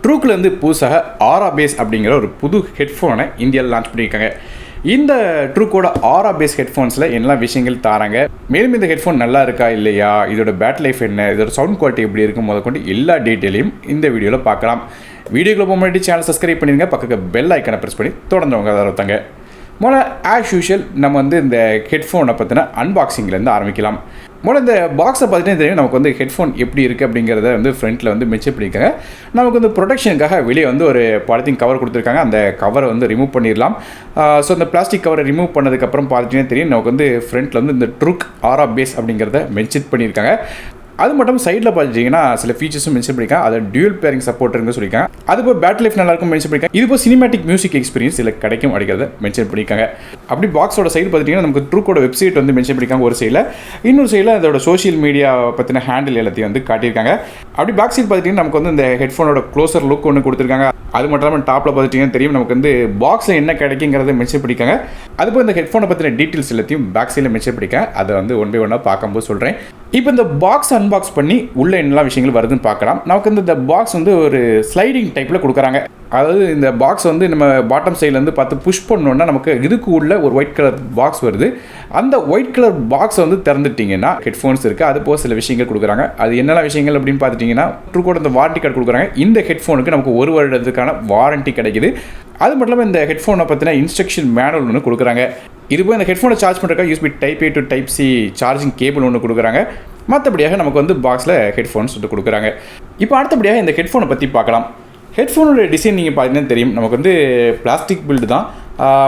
ட்ரூக்லேருந்து புதுசாக ஆரா பேஸ் அப்படிங்கிற ஒரு புது ஹெட்ஃபோனை இந்தியாவில் லான்ச் பண்ணியிருக்காங்க. இந்த ட்ரூக்கோட ஆரா பேஸ் ஹெட்ஃபோன்ஸில் என்ன விஷயங்கள் தராங்க, மேலும் இந்த ஹெட்ஃபோன் நல்லா இருக்கா இல்லையா, இதோட பேட்டரி லைஃப் என்ன, இதோட சவுண்ட் குவாலிட்டி எப்படி இருக்கும் முதற்கொண்டு எல்லா டீட்டெயிலையும் இந்த வீடியோவில் பார்க்கலாம். வீடியோக்குள்ள முன்னாடி சேனல் சப்ஸ்கிரைப் பண்ணிடுங்க, பக்கத்துக்கு பெல் ஐக்கனை ப்ரெஸ் பண்ணி தொடர்ந்தவங்க ஆதரவுத்தாங்க. முதல்ல ஆஸ் யூஷுவல் நம்ம இந்த ஹெட்ஃபோனை பற்றின அன்பாக்சிங்லேருந்து ஆரம்பிக்கலாம். முதல்ல இந்த பாக்ஸை பார்த்துட்டே தெரியும் நமக்கு ஹெட்ஃபோன் எப்படி இருக்குது அப்படிங்கிறத ஃப்ரண்ட்டில் மென்ஷன் பண்ணியிருக்காங்க. நமக்கு ப்ரொடெக்ஷனுக்காக வெளியே ஒரு பாலித்தீன் கவர் கொடுத்துருக்காங்க. அந்த கவரை ரிமூவ் பண்ணிடலாம். ஸோ அந்த பிளாஸ்டிக் கவரை ரிமூவ் பண்ணதுக்கப்புறம் பார்த்துட்டே தெரியும் நமக்கு ஃப்ரண்ட்டில் இந்த ட்ரூக் ஆரா பேஸ் அப்படிங்கிறத மென்ஷன் பண்ணியிருக்காங்க. அது மட்டும் சைடில் பார்த்துட்டிங்கன்னா சில ஃபீச்சர்ஸும் மென்ஷன் பண்ணியிருக்காங்க. அதை டியூல் பேரிங் சப்போர்ட் இருக்குன்னு சொல்லியிருக்காங்க. அதுபோல் பேட்டரி லைஃப் நல்லாயிருக்கும் மென்ஷன் பண்ணியிருக்காங்க. இதுபோல் சினிமேட்டிக் மியூசிக் எக்ஸ்பீரியன்ஸ் இதில் கிடைக்கும் அப்படிங்கிறத மென்ஷன் பண்ணியிருக்காங்க. அப்படி பாக்ஸோட சைடு பார்த்துட்டிங்கன்னா நமக்கு ட்ரூக்கோட வெப்சைட் மென்ஷன் பண்ணியிருக்காங்க ஒரு சைடில். இன்னொரு சைடில் அதோட சோஷியல் மீடியா பற்றின ஹேண்டில் எல்லாத்தையும் காட்டியிருக்காங்க. அப்படி பேக் சைடு பார்த்துட்டிங்கன்னா நமக்கு இந்த ஹெட்ஃபோனோட க்ளோசர் லுக் ஒன்று கொடுத்துருக்காங்க. அது மட்டும் இல்லாமல் டாப்பில் பார்த்துட்டிங்கன்னா தெரியும் நமக்கு பாக்ஸில் என்ன கிடைக்குங்கிறத மென்ஷன் பண்ணியிருக்காங்க. அதுபோல் இந்த ஹெட்ஃபோனை பற்றின டீட்டெயில்ஸ் எல்லாத்தையும் பேக் சைடில் மென்ஷன் பண்ணியிருக்காங்க. அதை ஒன் பை ஒன்னாக பார்க்கும்போது சொல்கிறேன். இப்போ இந்த பாக்ஸ் அன்பாக்ஸ் பண்ணி உள்ளே என்னெல்லாம் விஷயங்கள் வருதுன்னு பார்க்கலாம். நமக்கு இந்த பாக்ஸ் ஒரு ஸ்லைடிங் டைப்பில் கொடுக்குறாங்க. அதாவது இந்த பாக்ஸ் நம்ம பாட்டம் சைட்லேருந்து பார்த்து புஷ் பண்ணோன்னா நமக்கு இதுக்கு உள்ள ஒரு ஒயிட் கலர் பாக்ஸ் வருது. அந்த ஒயிட் கலர் பாக்ஸை திறந்துட்டிங்கன்னா ஹெட்ஃபோன்ஸ் இருக்குது. அது போக சில விஷயங்கள் கொடுக்குறாங்க. அது என்னெல்லாம் விஷயங்கள் அப்படின்னு பார்த்துட்டிங்கன்னா ட்ரூக்கோட இந்த வாரண்டி கார்டு கொடுக்குறாங்க. இந்த ஹெட்ஃபோனுக்கு நமக்கு 1 வருடத்துக்கான வாரண்டி கிடைக்குது. அது மட்டும் இல்லாமல் இந்த ஹெட்ஃபோனை பற்றின இன்ஸ்ட்ரக்ஷன் மேனுவல் ஒன்று கொடுக்குறாங்க. இதுபோல் இந்த ஹெட்ஃபோனை சார்ஜ் பண்ணுறதுக்காக USB type A to type C charging cable ஒன்று கொடுக்குறாங்க. மற்றபடியாக நமக்கு பாக்ஸில் ஹெட்ஃபோன்ஸ் கொடுக்குறாங்க. இப்போ அடுத்தபடியாக இந்த ஹெட்ஃபோனை பற்றி பார்க்கலாம். ஹெட்ஃபோனோட டிசைன் நீங்கள் பார்த்தீங்கன்னா தெரியும் நமக்கு பிளாஸ்டிக் பில்டு தான்.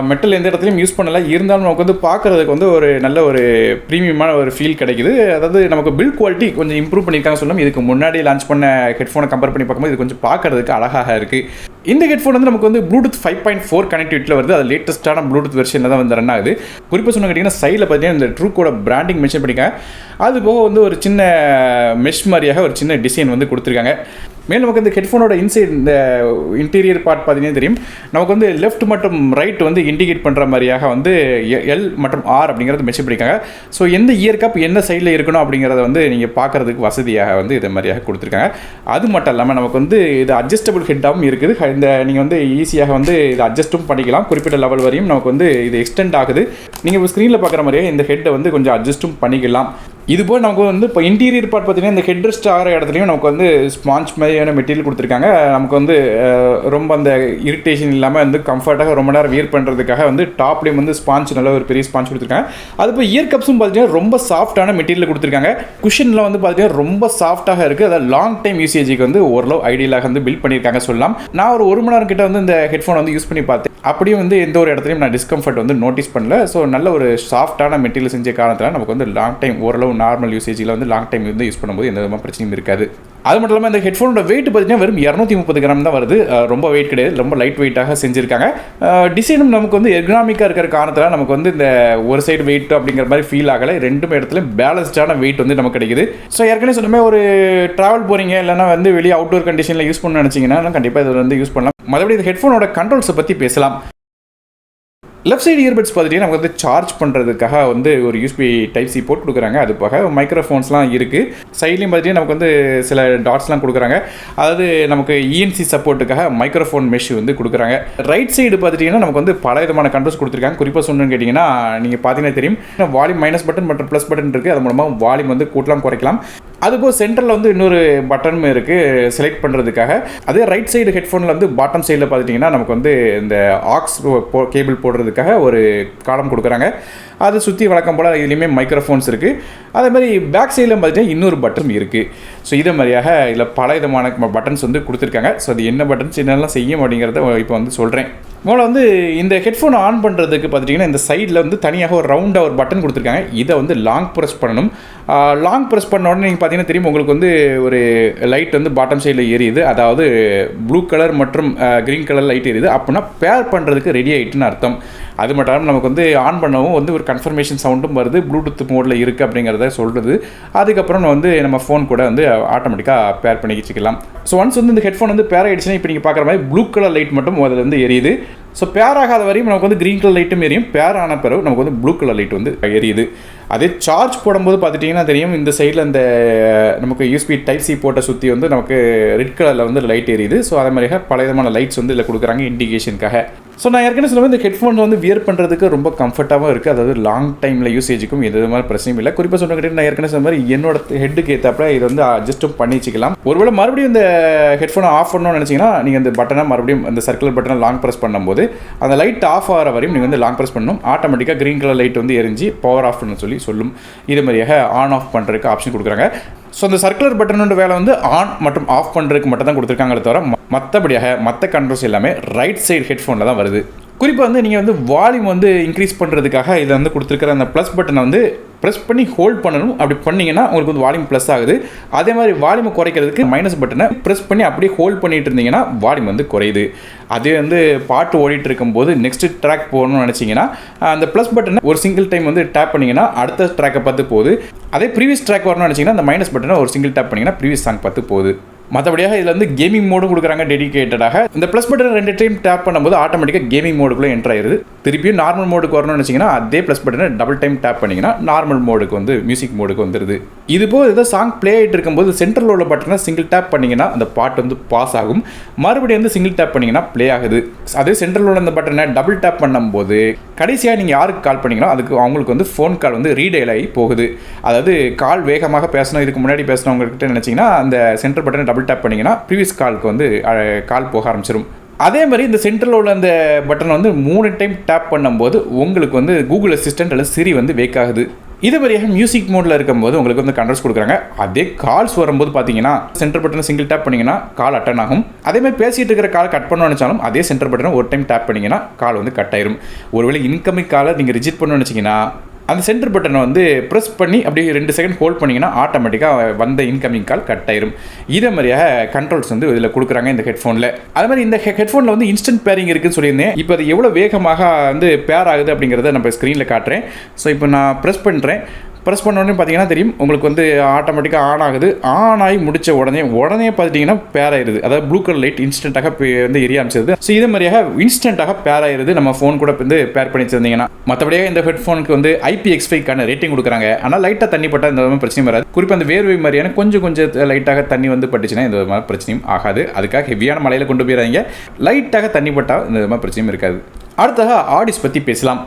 மெட்டல் எந்த இடத்துலையும் யூஸ் பண்ணலை. இருந்தாலும் நமக்கு பார்க்குறதுக்கு ஒரு நல்ல ஒரு ப்ரீமியமான ஒரு ஃபீல் கிடைக்குது. அதாவது நமக்கு பில்ட் குவாலிட்டி கொஞ்சம் இம்ப்ரூவ் பண்ணியிருக்காங்க சொல்லலாம். இதுக்கு முன்னாடி லான்ச் பண்ண ஹெட்ஃபோனை கம்பேர் பண்ணி பார்க்கும்போது இது கொஞ்சம் பார்க்குறதுக்கு அழகாக இருக்குது. இந்த ஹெட்ஃபோன் நமக்கு ப்ளூடூத் 5.4 கனெக்டிவிட்டியில் வருது. அது லேட்டஸ்ட்டான ப்ளூடூத் வெர்ஷனில் தான் ரன் ஆகுது. குறிப்பாக சொன்ன கேட்டிங்கன்னா சைடில் பார்த்தீங்கன்னா இந்த ட்ரூக்கோட பிராண்டிங் மென்ஷன் பண்ணியிருக்காங்க. அது போக ஒரு சின்ன மெஷ் மாதிரியாக ஒரு சின்ன டிசைன் கொடுத்துருக்காங்க. மேலும் நமக்கு இந்த ஹெட்ஃபோனோட இன்சைட் இந்த இன்டீரியர் பார்ட் பார்த்தீங்கன்னா தெரியும் நமக்கு லெஃப்ட் மற்றும் ரைட் இண்டிகேட் பண்ணுற மாதிரியாக எல் மற்றும் ஆர் அப்படிங்கிறது மென்ஷன் பண்ணியிருக்காங்க. ஸோ எந்த இயர் கப் என்ன சைடில் இருக்கணும் அப்படிங்கிறத நீங்கள் பார்க்குறதுக்கு வசதியாக இது மாதிரியாக கொடுத்துருக்காங்க. அது மட்டும் இல்லாமல் நமக்கு இது அட்ஜஸ்டபிள் ஹெட்டாகவும் இருக்குது. இந்த நீங்கள் ஈஸியாக இது அட்ஜஸ்ட்டும் பண்ணிக்கலாம். குறிப்பிட்ட லெவல் வரையும் நமக்கு இது எக்ஸ்டெண்ட் ஆகுது. நீங்கள் ஸ்க்ரீனில் பார்க்குற மாதிரியே இந்த ஹெட்டை கொஞ்சம் அட்ஜஸ்ட்டும் பண்ணிக்கலாம். இதுபோல் நமக்கு இப்போ இன்டீரியர் பார்ட் பார்த்தீங்கன்னா இந்த ஹெட் ரெஸ்ட் ஆகிற இடத்துலையும் நமக்கு ஸ்பாஞ்ச் மாதிரியான மெட்டீரியல் கொடுத்துருக்காங்க. நமக்கு ரொம்ப அந்த இரிட்டேஷன் இல்லாமல் கம்ஃபர்ட்டாக ரொம்ப நேரம் வியர் பண்ணுறதுக்காக டாப்லேயும் ஸ்பாஞ்ச் நல்ல ஒரு பெரிய ஸ்பாஞ்ச் கொடுத்துருக்காங்க. அது இப்போ இயர் கப்ஸும் பார்த்தீங்கன்னா ரொம்ப சாஃப்டான மெட்டீரியல் கொடுத்துருக்காங்க. குஷன்லாம் பார்த்தீங்கன்னா ரொம்ப சாஃப்டாக இருக்குது. அதாவது லாங் டைம் யூசேஜுக்கு ஓரளவு ஐடியலாக பில்ட் பண்ணியிருக்காங்க சொல்லலாம். நான் ஒரு 1 மணி நேரம் கிட்ட இந்த ஹெட்ஃபோன் யூஸ் பண்ணி பார்த்தேன். அப்படியும் எந்த ஒரு இடத்துலையும் நான் டிஸ்கம்ஃபர்ட் நோட்டீஸ் பண்ணல. ஸோ நல்ல ஒரு சாஃப்டான மெட்டீரியல் செஞ்ச காரணத்தில் நமக்கு லாங் டைம் ஓரளவு நார்மல் யூசேஜில் லாங் டைம் யூஸ் பண்ணும்போது எந்த விதமான பிரச்சனையும் இருக்காது. அது மட்டும் இல்லாமல் இந்த ஹெட்ஃபோனோட வெயிட் பார்த்தீங்கன்னா வெறும் 230 கிராம் தான் வருது. ரொம்ப வெயிட் கிடையாது. ரொம்ப லைட் வெயிட்டாக செஞ்சுருக்காங்க. டிசைனும் நமக்கு எர்கனாமிக்காக இருக்கிற காரணத்தில் நமக்கு இந்த ஒரு சைடு வெயிட் அப்படிங்கிற மாதிரி ஃபீல் ஆகலை. ரெண்டுமே இடத்துல பேலன்ஸ்டான வெயிட் நமக்கு கிடைக்குது. ஸோ ஏற்கனவே சொன்ன ஒரு ட்ராவல் போகிறீங்க இல்லைனா வெளியே அவுட்டோர் கண்டிஷனில் யூஸ் பண்ண நினச்சிங்கன்னா கண்டிப்பாக இதில் யூஸ் பண்ணலாம். மற்றபடி இந்த ஹெட்ஃபோனோட கண்ட்ரோல்ஸை பற்றி பேசலாம். லெஃப்ட் சைடு இயர்பட்ஸ் பார்த்துட்டிங்கன்னா நமக்கு சார்ஜ் பண்ணுறதுக்காக ஒரு யூஸ்பி டைப் சி போர்ட் கொடுக்குறாங்க. அது போக மைக்ரோஃபோன்ஸ்லாம் இருக்குது. சைட்லேயும் பார்த்துட்டிங்கன்னா நமக்கு சில டாட்ஸ்லாம் கொடுக்குறாங்க. அதாவது நமக்கு இஎன்சி சப்போர்ட்டுக்காக மைக்ரோஃபோன் மெஷ் கொடுக்குறாங்க. ரைட் சைடு பார்த்துட்டிங்கன்னா நமக்கு பல விதமான கண்ட்ரோல்ஸ் கொடுத்துருக்காங்க. குறிப்பாக சொன்னு கேட்டிங்கன்னா நீங்கள் பார்த்தீங்கன்னா தெரியும் வால்யூம் மைனஸ் பட்டன் மற்றும் ப்ளஸ் பட்டன் இருக்குது. அது மூலமாக வால்யூம் கூட்டலாம் குறைக்கலாம். அதுபோல் சென்டரில் இன்னொரு பட்டனும் இருக்குது செலக்ட் பண்ணுறதுக்காக. அதே ரைட் சைடு ஹெட்ஃபோனில் பாட்டம் சைடில் பார்த்துட்டிங்கன்னா நமக்கு இந்த ஆக்ஸ் கேபிள் போடுறதுக்காக ஒரு காலம் கொடுக்குறாங்க. அதை சுற்றி வழக்கம் போல் இதுலேயுமே மைக்ரோஃபோன்ஸ் இருக்குது. அதே மாதிரி பேக் சைடில் பார்த்துட்டிங்கன்னா இன்னொரு பட்டன் இருக்குது. ஸோ இதே மாதிரியாக இதில் பல விதமான பட்டன்ஸ் கொடுத்துருக்காங்க. ஸோ அது என்ன பட்டன்ஸ் என்னெல்லாம் செய்யும் அப்படிங்கிறத இப்போ சொல்கிறேன். முதல்ல இந்த ஹெட்ஃபோனை ஆன் பண்ணுறதுக்கு பார்த்துட்டிங்கன்னா இந்த சைடில் தனியாக ஒரு ரவுண்டாக ஒரு பட்டன் கொடுத்துருக்காங்க. இதை லாங் ப்ரெஸ் பண்ணணும். லாங் ப்ரெஸ் பண்ண உடனே நீங்கள் பார்த்தீங்கன்னா தெரியும் உங்களுக்கு ஒரு லைட் பாட்டம் சைடில் எரியுது. அதாவது ப்ளூ கலர் மற்றும் க்ரீன் கலர் லைட் எரியுது. அப்படின்னா பேர் பண்ணுறதுக்கு ரெடி ஆகிட்டுன்னு அர்த்தம். அது மட்டும் இல்லாமல் நமக்கு வந்து ஆன் பண்ணவும் வந்து ஒரு கன்ஃபர்மேஷன் சவுண்டும் வருது, ப்ளூடூத் மோடில் இருக்குது அப்படிங்கிறத சொல்கிறது. அதுக்கப்புறம் வந்து நம்ம ஃபோன் கூட வந்து ஆட்டோமேட்டிக்காக பேர் பண்ணி வச்சுக்கலாம். ஸோ ஒன்ஸ் வந்து இந்த ஹெட்ஃபோன் வந்து பேர் ஆகிடுச்சுன்னா இப்போ நீங்கள் பார்க்குற மாதிரி ப்ளூ கலர் லைட் மட்டும் அதில் வந்து எரியுது. ஸோ பேர் ஆகாத வரையும் நமக்கு வந்து க்ரீன் கலர் லைட்டும் எரியும், பேர் ஆன பிறகு நமக்கு வந்து ப்ளூ கலர் லைட் வந்து எரியுது. அதே சார்ஜ் போடும்போது பார்த்துட்டிங்கன்னா தெரியும், இந்த சைடில் இந்த நமக்கு யூஎஸ்பி டைப் சி போட்ட சுற்றி வந்து நமக்கு ரெட் கலரில் வந்து லைட் எரியுது. ஸோ அதே மாதிரியாக பல விதமான லைட்ஸ் வந்து இதில் கொடுக்குறாங்க இண்டிகேஷனுக்காக. ஸோ நான் ஏற்கனவே சொல்லுவேன், இந்த ஹெட்ஃபோன் வந்து வியர் பண்ணுறதுக்கு ரொம்ப கம்ஃபர்ட்டாகவும் இருக்குது. அதாவது லாங் டைமில் யூசேஜுக்கும் எது மாதிரி பிரச்சனையும் இல்லை. குறிப்பாக சொன்ன நான் ஏற்கனவே சொன்ன மாதிரி என்னோட ஹெட்டுக்கு ஏற்றாப்புல இதை வந்து அட்ஜஸ்ட்டும் பண்ணி வச்சுக்கலாம். ஒருவேளை மறுபடியும் இந்த ஹெட்ஃபோனை ஆஃப் பண்ணணும்னு நினச்சிங்கன்னா நீங்கள் இந்த பட்டனை மறுபடியும் அந்த சர்க்குலர் பட்டனை லாங் ப்ரெஸ் பண்ணும்போது அந்த லைட் ஆஃப் ஆகிற வரையும் நீங்கள் வந்து லாங் ப்ரெஸ் பண்ணணும். ஆட்டோமேட்டிக்காக க்ரீன் கலர் லைட் வந்து எரிஞ்சு பவர் ஆஃப் பண்ண சொல்லி சொல்லும். இது மாதிரியாக ஆன் ஆஃப் பண்ணுறதுக்கு ஆப்ஷன் கொடுக்குறாங்க. ஸோ அந்த சர்க்குலர் பட்டனோட வேலை வந்து ஆன் மற்றும் ஆஃப் பண்ணுறதுக்கு மட்டும் தான் கொடுத்துருக்காங்களே தவிர மற்றபடியாக மற்ற கண்ட்ரோல்ஸ் எல்லாமே ரைட் சைடு ஹெட்ஃபோனில் தான் வருது. குறிப்பாக வந்து நீங்கள் வந்து வால்யூம் வந்து இன்க்ரீஸ் பண்ணுறதுக்காக இதில் வந்து கொடுத்துருக்கிற அந்த ப்ளஸ் பட்டனை வந்து ப்ரெஸ் பண்ணி ஹோல்ட் பண்ணணும். அப்படி பண்ணிங்கன்னா உங்களுக்கு வந்து வால்யூம் ப்ளஸ் ஆகுது. அதே மாதிரி வால்யூமை குறைக்கிறதுக்கு மைனஸ் பட்டனை ப்ரெஸ் பண்ணி அப்படியே ஹோல்ட் பண்ணிட்டு இருந்தீங்கன்னா வால்யூம் வந்து குறையுது. அதே வந்து பாட்டு ஓடிட்டு இருக்கும்போது நெக்ஸ்ட் ட்ராக் போகணும்னு நினச்சிங்கன்னா அந்த ப்ளஸ் பட்டனை ஒரு சிங்கிள் டைம் வந்து டேப் பண்ணிங்கன்னா அடுத்த ட்ராக்கை பார்த்து போகுது. அதே ப்ரீவியஸ் ட்ராக் வரணும்னு நினச்சிங்கன்னா அந்த மைனஸ் பட்டனை ஒரு சிங்கிள் டேப் பண்ணிங்கன்னா ப்ரீவியஸ் சாங் பார்த்து போகுது. மற்றபடியாக இதில் வந்து கேமிங் மோடும் கொடுக்குறாங்க டெடிகேட்டடாக. இந்த ப்ளஸ் பட்டன் 2 டைம் டேப் பண்ணும்போது ஆட்டோமேட்டிக்காக கேமிங் மோடுக்குள்ளே என்ட்ரு ஆயிருது. திருப்பியும் நார்மல் மோடுக்கு வரணும்னு நினச்சிங்கன்னா அதே ப்ளஸ் பட்டனை டபுள் டைம் டேப் பண்ணிங்கன்னா நார்மல் மோடுக்கு வந்து மியூசிக் மோடுக்கு வந்துடுது. இது போக ஏதோ சாங் ப்ளே ஆகிட்டு இருக்கும்போது சென்டரில் உள்ள பட்டனை சிங்கிள் டேப் பண்ணிங்கன்னா அந்த பாட்டு வந்து பாஸ் ஆகும். மறுபடியும் வந்து சிங்கிள் டேப் பண்ணிங்கன்னா ப்ளே ஆகுது. அதே சென்டரில் உள்ள அந்த பட்டனை டபுள் டேப் பண்ணும்போது கடைசியாக நீங்கள் யாருக்கு கால் பண்ணிங்கன்னா அதுக்கு அவங்களுக்கு வந்து ஃபோன் கால் வந்து ரீடைல் ஆகி போகுது. அதாவது கால் வேகமாக பேசணும், இதுக்கு முன்னாடி பேசினவங்ககிட்ட நினச்சிங்கன்னா அந்த சென்டர் பட்டனை டபுள் டேப் பண்ணிங்கன்னா ப்ரீவியஸ் காலுக்கு வந்து கால் போக ஆரம்பிச்சிடும். அதே மாதிரி இந்த சென்டரில் உள்ள அந்த பட்டனை வந்து 3 டைம் டேப் பண்ணும்போது உங்களுக்கு வந்து கூகுள் அசிஸ்டன்ட் அல்லது சிரி வந்து வேக் ஆகுது. இது மாதிரியாக மியூசிக் மோடில் இருக்கும்போது உங்களுக்கு வந்து கண்ட்ரோல்ஸ் கொடுக்குறாங்க. அதே கால்ஸ் வரும்போது பார்த்தீங்கன்னா சென்டர் பட்டனை சிங்கிள் டேப் பண்ணிங்கன்னா கால் அட்டன் ஆகும். அதே மாதிரி பேசிகிட்டு இருக்கிற கால் கட் பண்ணணும்னு நினச்சாலும் அதே சென்டர் பட்டனை ஒரு டைம் டேப் பண்ணிங்கன்னா கால் வந்து கட் ஆயிரும். ஒருவேளை இன்கமிங் காலை நீங்கள் ரிஜெக்ட் பண்ணணும்னு நினச்சிங்கன்னா அந்த சென்டர் பட்டனை வந்து ப்ரெஸ் பண்ணி அப்படியே 2 செகண்ட் ஹோல்ட் பண்ணிங்கன்னா ஆட்டோமேட்டிக்காக வந்த இன்கமிங் கால் கட் ஆயிரும். இதே மாதிரியாக கண்ட்ரோல்ஸ் வந்து இதில் கொடுக்குறாங்க இந்த ஹெட்ஃபோனில். அது மாதிரி இந்த ஹெட்ஃபோனில் வந்து இன்ஸ்டன்ட் பேரிங் இருக்குதுன்னு சொல்லியிருந்தேன். இப்போ அது எவ்வளோ வேகமாக வந்து பேர் ஆகுது அப்படிங்கிறத நம்ம ஸ்க்ரீனில் காட்டுறேன். ஸோ இப்போ நான் ப்ரெஸ் பண்ணுறேன். ப்ரெஸ் பண்ணோடனே பார்த்தீங்கன்னா தெரியும் உங்களுக்கு வந்து ஆட்டோமேட்டிக்காக ஆன் ஆகுது. ஆன் ஆகி முடித்த உடனே பார்த்துட்டிங்கன்னா பேர் ஆயிடுது. அதாவது ப்ளூ கலர் லைட் இன்ஸ்டண்ட்டாக வந்து எரிய ஆரம்பிச்சிருது. ஸோ இதே மாதிரியாக இன்ஸ்டண்ட்டாக பேர் ஆயிடுது நம்ம ஃபோன் கூட வந்து பேர் பண்ணி வச்சிருந்தீங்கன்னா. மற்றபடியாக இந்த ஹெட்ஃபோனுக்கு வந்து IPX5க்கான ரேட்டிங் கொடுக்குறாங்க. ஆனால் லைட்டாக தண்ணி பட்டால் இந்த மாதிரி பிரச்சனையும் வராது. குறிப்பாக அந்த வேர்வை மாதிரியான கொஞ்சம் லைட்டாக தண்ணி வந்து பட்டுச்சுன்னா இந்த மாதிரி பிரச்சனையும் ஆகாது. அதுக்காக ஹெவியான மலையில் கொண்டு போயிடாதீங்க. லைட்டாக தண்ணி பட்டால் இந்த மாதிரி பிரச்சனையும் இருக்காது. அடுத்ததாக ஆடிஸ் பற்றி பேசலாம்.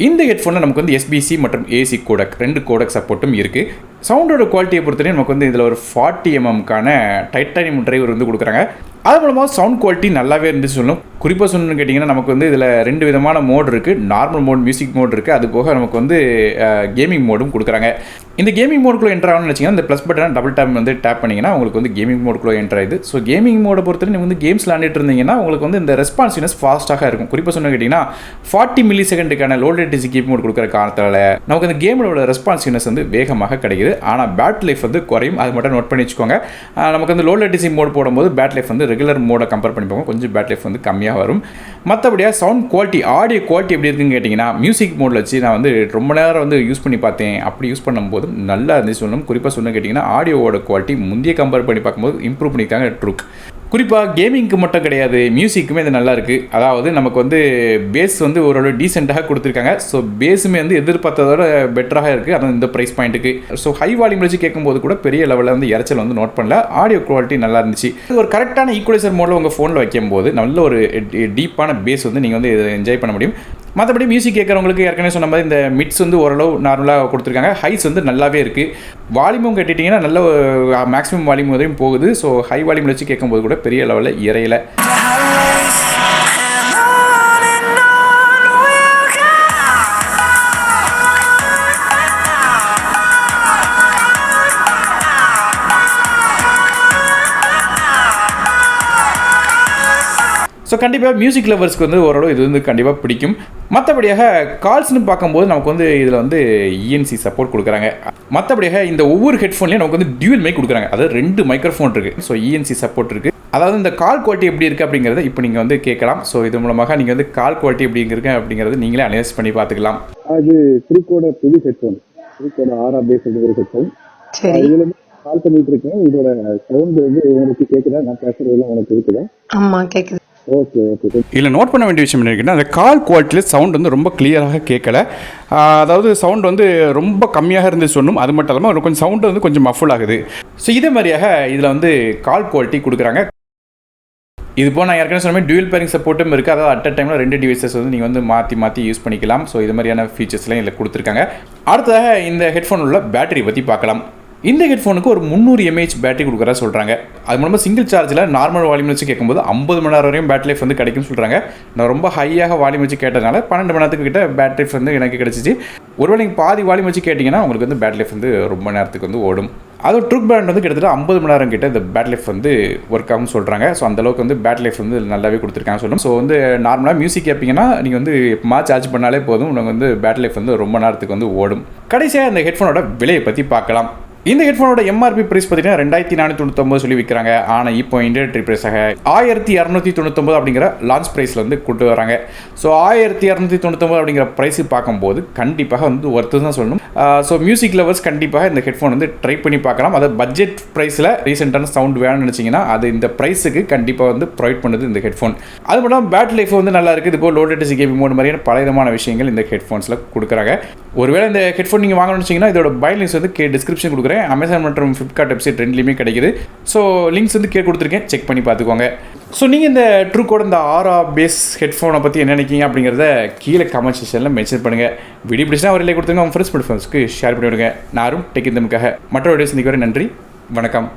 இந்த ஹெட்ஃபோனில் நமக்கு வந்து SBC மற்றும் AC கோடக் 2 கோடக் சப்போர்ட்டும் இருக்குது. சவுண்டோட குவாலிட்டியை பொறுத்தவரையும் நமக்கு வந்து இதில் ஒரு 40 mmக்கான டைட்டானியம் டிரைவர் வந்து கொடுக்குறாங்க. அது மூலமாக சவுண்ட் குவாலிட்டி நல்லாவே இருந்துச்சு சொல்லணும். குறிப்பாக சொல்லணும்னு கேட்டிங்கன்னா நமக்கு வந்து இதில் 2 விதமான மோட் இருக்குது. நார்மல் மோட், மியூசிக் மோட் இருக்குது. அது போக நமக்கு வந்து கேமிங் மோடும் கொடுக்குறாங்க. இந்த கேமிங் மோடுக்குள்ளே என்ட்ரு ஆகணும்னு வச்சிங்கன்னா இந்த ப்ளஸ் பட்டனை டபுள் டேப் வந்து டேப் பண்ணிங்கன்னா உங்களுக்கு வந்து கேமிங் மோடுக்குள்ளே என்ட்ரு ஆகுது. ஸோ கேமிங் மோடை பொறுத்தவரை நீங்கள் வந்து கேம்ஸ் விளாண்டுட்டு இருந்தீங்கன்னா உங்களுக்கு வந்து இந்த ரெஸ்பான்சிவ்னஸ் ஃபாஸ்ட்டாக இருக்கும். குறிப்பாக சொன்ன கேட்டிங்கன்னா 40 மில்லி செகண்டுக்கான லோ லேட்டன்சி கேம் மோட் கொடுக்குற காரணத்தால் நமக்கு அந்த கேமோட ரெஸ்பான்சிவ்னஸ் வந்து வேகமாக கிடைக்குது. ஆனால் பேட்டரி லைஃப் வந்து குறையும். அது மட்டும் நோட் பண்ணி வச்சுக்கோங்க. நமக்கு வந்து லோ லேட்டன்சி மோட் போடும்போது பேட்டரி லைஃப் வந்து ரெகுலர் மோடை கம்பேர் பண்ணி போங்க கொஞ்சம் பேட்டரி லைஃப் வந்து கம்மியாக வரும். மற்றபடியாக சவுண்ட் குவாலிட்டி, ஆடியோ குவாலிட்டி எப்படி இருக்குன்னு கேட்டிங்கன்னா மியூசிக் மோடில் வச்சு நான் வந்து ரொம்ப நேரம் வந்து யூஸ் பண்ணி பார்த்தேன். அப்படி யூஸ் பண்ணும்போது நல்லா இருந்துச்சு சொல்லணும். குறிப்பாக சொன்ன கேட்டிங்கன்னா ஆடியோவோட குவாலிட்டி முந்தைய கம்பேர் பண்ணி பார்க்கும்போது இம்ப்ரூவ் பண்ணியிருக்காங்க ட்ரூக். குறிப்பாக கேமிங்க்கு மட்டும் கிடையாது, மியூசிக்குமே இது நல்லா இருக்குது. அதாவது நமக்கு வந்து பேஸ் வந்து ஓரளவு டீசெண்டாக கொடுத்துருக்காங்க. ஸோ பேஸுமே வந்து எதிர்பார்த்ததோட பெட்டராக இருக்குது. அதுவும் இந்த ப்ரைஸ் பாயிண்ட்டுக்கு. ஸோ ஹை வால்யூம் வச்சு கேட்கும்போது கூட பெரிய லெவலில் வந்து இறைச்சல் வந்து நோட் பண்ணல. ஆடியோ குவாலிட்டி நல்லா இருந்துச்சு. ஒரு கரெக்டான ஈக்குவலைசர் மோடில் உங்கள் ஃபோனில் வைக்கும்போது நல்ல ஒரு டீப்பான பேஸ் வந்து நீங்கள் வந்து என்ஜாய் பண்ண முடியும். மற்றபடி மியூசிக் கேட்குறவங்களுக்கு ஏற்கனவே சொன்ன மாதிரி இந்த மிட்ஸ் வந்து ஓரளவு நார்மலாக கொடுத்துருக்காங்க. ஹைஸ் வந்து நல்லாவே இருக்குது. வால்யூமும் கேட்டுட்டிங்கன்னா நல்ல மேக்ஸிமம் வால்யூம் வரையும் போகுது. ஸோ ஹை வால்யூம் வச்சு கேட்கும்போது கூட பெரிய லெவலில் இறையில. ஸோ கண்டிப்பாக மியூசிக் லவர்ஸ்க்கு வந்து ஓரளவு இது வந்து கண்டிப்பாக பிடிக்கும். மற்றபடியாக கால்ஸ்னு பார்க்கும்போது நமக்கு வந்து இதில் வந்து ENC சப்போர்ட் கொடுக்குறாங்க. மற்றபடியாக இந்த ஒவ்வொரு ஹெட்ஃபோன்லேயும் நமக்கு வந்து டியூவல் மைக் கொடுக்குறாங்க. அதாவது 2 மைக்ரோஃபோன் இருக்குது. ஸோ ENC சப்போர்ட் இருக்குது. அதாவது இந்த கால் குவாலிட்டி எப்படி இருக்குது அப்படிங்கிறத இப்போ நீங்கள் வந்து கேட்கலாம். ஸோ இது மூலமாக நீங்கள் வந்து கால் குவாலிட்டி எப்படி இருக்கு அப்படிங்கிறது நீங்களே அனலைஸ் பண்ணி பார்த்துக்கலாம். அது ட்ரூக்கோட புது ஹெட்ஃபோன், ட்ரூக்கோட ஆரா பேஸ் அப்படிங்கிற ஹெட்ஃபோன். இதுல இருந்து கால் பண்ணிட்டு இருக்கேன். இதோட சவுண்ட் வந்து உங்களுக்கு கேட்குதா? நான் பேசுறதுலாம் உனக்கு இருக்குதா? ஆமா கேக்குது. Okay okay. இதில் நோட் பண்ண வேண்டிய விஷயம் என்ன இருக்குன்னா, அந்த கால் குவாலிட்டியில் சவுண்ட் வந்து ரொம்ப கிளியராக கேட்கல. அதாவது சவுண்ட் வந்து ரொம்ப கம்மியாக இருந்து சொன்னும், அது மட்டும் இல்லாமல் கொஞ்சம் சவுண்டு வந்து கொஞ்சம் மஃபுல் ஆகுது. ஸோ இதே மாதிரியாக இதில் வந்து கால் குவாலிட்டி கொடுக்குறாங்க. இது போல் நான் ஏற்கனவே சொன்ன மாதிரி டியூல் பேரிங் சப்போர்ட்டும் இருக்குது. அதாவது அட் அ டைமில் 2 டிவைசஸ் வந்து நீங்கள் வந்து மாற்றி யூஸ் பண்ணிக்கலாம். ஸோ இது மாதிரியான ஃபீச்சர்ஸ்லாம் இதில் கொடுத்துருக்காங்க. அடுத்ததாக இந்த ஹெட்ஃபோன் உள்ள பேட்டரி பற்றி பார்க்கலாம். இந்த ஹெட்ஃபோனுக்கு ஒரு 300 mAh பேட்டரி கொடுக்குறதா சொல்கிறாங்க. அது மூலமாக சிங்கிள் சார்ஜில் நார்மல் வால்யூம் வச்சு கேட்கும்போது 50 மணி நேரம் வரையும் பேட்டரி லைஃப் வந்து கிடைக்கும்னு சொல்கிறாங்க. நான் ரொம்ப ஹையாக வால்யூம் வச்சு கேட்டதுனால 12 மணி நேரத்துக்கு கிட்ட பேட்டரி லைஃப் வந்து எனக்கு கிடச்சிச்சு. ஒருவேளை நீங்கள் பாதி வால்யூம் வச்சு கேட்டிங்கன்னா உங்களுக்கு வந்து பேட்டரி லைஃப் வந்து ரொம்ப நேரத்துக்கு வந்து ஓடும். அதுவும் ட்ரூக் பிராண்ட் வந்து கிட்டத்தட்ட 50 மணி நேரம் கிட்ட இந்த பேட்டரி லைஃப் வந்து ஒர்க் ஆகும்னு சொல்கிறாங்க. ஸோ அந்தளவுக்கு வந்து பேட்டரி லைஃப் வந்து நல்லாவே கொடுத்துருக்காங்க சொல்லணும். ஸோ வந்து நார்மலாக மியூசிக் கேட்பீங்கன்னா நீங்கள் வந்து எப்போமா சார்ஜ் பண்ணாலே போதும், உங்களுக்கு வந்து பேட்டரி லைஃப் வந்து ரொம்ப நேரத்துக்கு வந்து ஓடும். கடைசியாக இந்த ஹெட்ஃபோனோட விலையை பற்றி பார்க்கலாம். இந்த ஹெட்ஃபோனோட எம்ஆர்பி ப்ரைஸ் பார்த்தீங்கன்னா 2499 சொல்லி விற்கிறாங்க. ஆனால் இப்போ இந்தியன் ட்ரிப் ப்ரைஸாக 1299 அப்படிங்கிற லான்ச் ப்ரைஸில் வந்து கொண்டு வராங்க. ஸோ 1299 அப்படிங்கிற ப்ரைஸு பார்க்கும்போது கண்டிப்பாக வந்து ஒர்த்து தான் சொல்லணும். ஸோ மியூசிக் லவர்ஸ் கண்டிப்பாக இந்த ஹெட்ஃபோன் வந்து ட்ரை பண்ணி பார்க்கலாம். அதாவது பட்ஜெட் ப்ரைஸில் ரீசெண்டான சவுண்ட் வேணும்னு நினச்சிங்கன்னா அது இந்த ப்ரைஸுக்கு கண்டிப்பாக வந்து ப்ரொவைட் பண்ணுது இந்த ஹெட்ஃபோன். அது மட்டும் இல்லாமல் பேட்டரி லைஃப் வந்து நல்லா இருக்குது. இது போல் லோ லேட்டன்சி கேமிங் மோட் மாதிரியான பல விதமான விஷயங்கள் இந்த ஹெட்ஃபோன்ஸில் கொடுக்குறாங்க. ஒருவேளை இந்த ஹெட்ஃபோன் நீங்கள் வாங்கணும்னு வச்சிங்கன்னா இதோட பை லிங்க்ஸ் வந்து டிஸ்கிரிப்ஷன் கொடுக்குறேன். அமேசான் மற்றும் ஃப்ளிப்கார்ட் வெப்சைட் ரெண்டுலேயுமே கிடைக்குது. ஸோ லிங்க்ஸ் வந்து கொடுத்துருக்கேன், செக் பண்ணி பார்த்துக்கோங்க. ஸோ நீங்கள் இந்த ட்ரூக்கோட இந்த ஆரா பேஸ் ஹெட்ஃபோனை பற்றி என்ன நினைக்கிங்க அப்படிங்கிறத கீழே கமெண்ட் செக்ஷனில் மென்ஷன் பண்ணுங்கள். வீடியோ பிடிச்சினா ஒரு லைக் கொடுத்துருங்க, உங்கள் ஃப்ரெண்ட்ஸ் ஷேர் பண்ணி விடுங்க. நானும் டெக் இந்த மற்றொரு வீடியோ சந்திக்க வரை நன்றி, வணக்கம்.